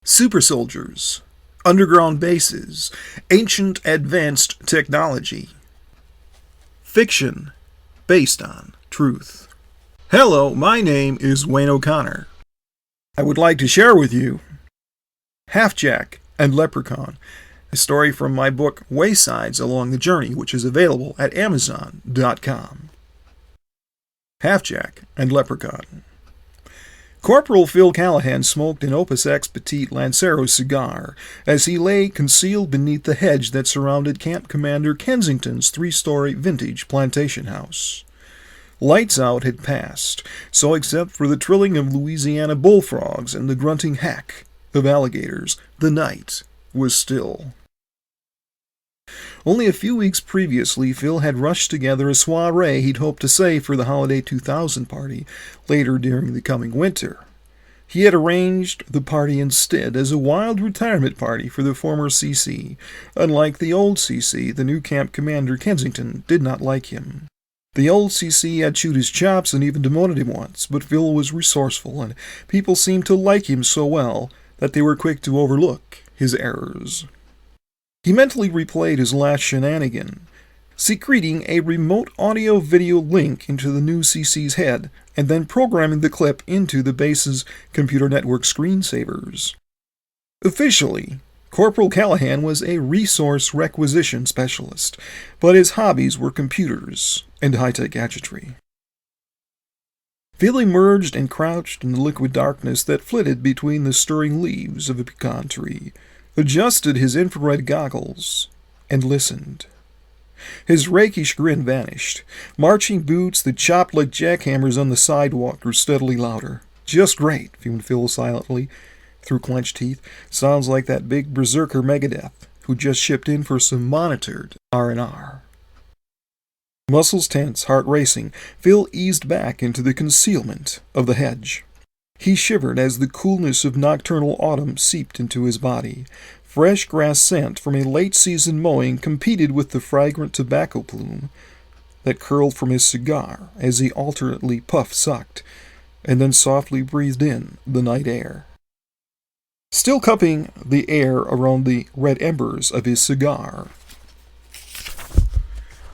super soldiers, underground bases, ancient advanced technology. Fiction based on truth. Hello, my name is Wayne O'Connor. I would like to share with you Half-Jack and Leprechaun, a story from my book Waysides Along the Journey, which is available at Amazon.com. Half-Jack and Leprechaun. Corporal Phil Callahan smoked an Opus X Petite Lancero cigar as he lay concealed beneath the hedge that surrounded Camp Commander Kensington's three-story vintage plantation house. Lights out had passed, so except for the trilling of Louisiana bullfrogs and the grunting hack of alligators, the night was still. Only a few weeks previously, Phil had rushed together a soiree he'd hoped to save for the holiday 2000 party later during the coming winter. He had arranged the party instead as a wild retirement party for the former CC. Unlike the old CC, the new Camp Commander Kensington did not like him. The old CC had chewed his chops and even demoted him once, but Phil was resourceful, and people seemed to like him so well that they were quick to overlook his errors. He mentally replayed his last shenanigan, secreting a remote audio-video link into the new CC's head, and then programming the clip into the base's computer network screensavers. Officially, Corporal Callahan was a resource requisition specialist, but his hobbies were computers and high-tech gadgetry. Phil emerged and crouched in the liquid darkness that flitted between the stirring leaves of a pecan tree, adjusted his infrared goggles, and listened. His rakish grin vanished. Marching boots that chopped like jackhammers on the sidewalk grew steadily louder. Just great, fumed Phil silently, through clenched teeth. Sounds like that big berserker Megadeth, who just shipped in for some monitored R&R. Muscles tense, heart racing, Phil eased back into the concealment of the hedge. He shivered as the coolness of nocturnal autumn seeped into his body. Fresh grass scent from a late-season mowing competed with the fragrant tobacco plume that curled from his cigar as he alternately puff-sucked and then softly breathed in the night air. Still cupping the air around the red embers of his cigar,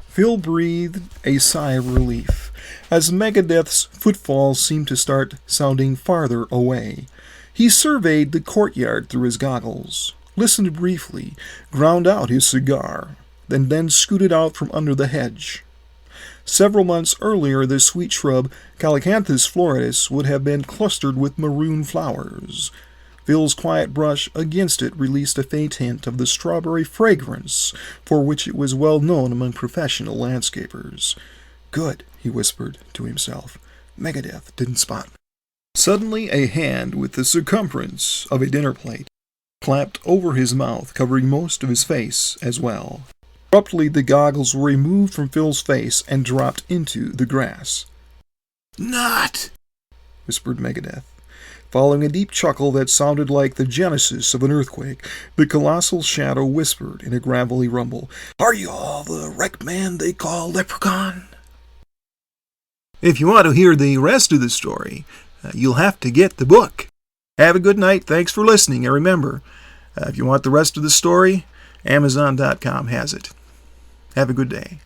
Phil breathed a sigh of relief as Megadeth's footfalls seemed to start sounding farther away. He surveyed the courtyard through his goggles, listened briefly, ground out his cigar, and then scooted out from under the hedge. Several months earlier, the sweet shrub Calycanthus floridus would have been clustered with maroon flowers. Phil's quiet brush against it released a faint hint of the strawberry fragrance for which it was well known among professional landscapers. Good, he whispered to himself. Megadeth didn't spot me. Suddenly a hand with the circumference of a dinner plate clapped over his mouth, covering most of his face as well. Abruptly the goggles were removed from Phil's face and dropped into the grass. "Not!" whispered Megadeth. Following a deep chuckle that sounded like the genesis of an earthquake, the colossal shadow whispered in a gravelly rumble, "Are you all the wrecked man they call Leprechaun?" If you want to hear the rest of the story, you'll have to get the book. Have a good night. Thanks for listening. And remember, if you want the rest of the story, Amazon.com has it. Have a good day.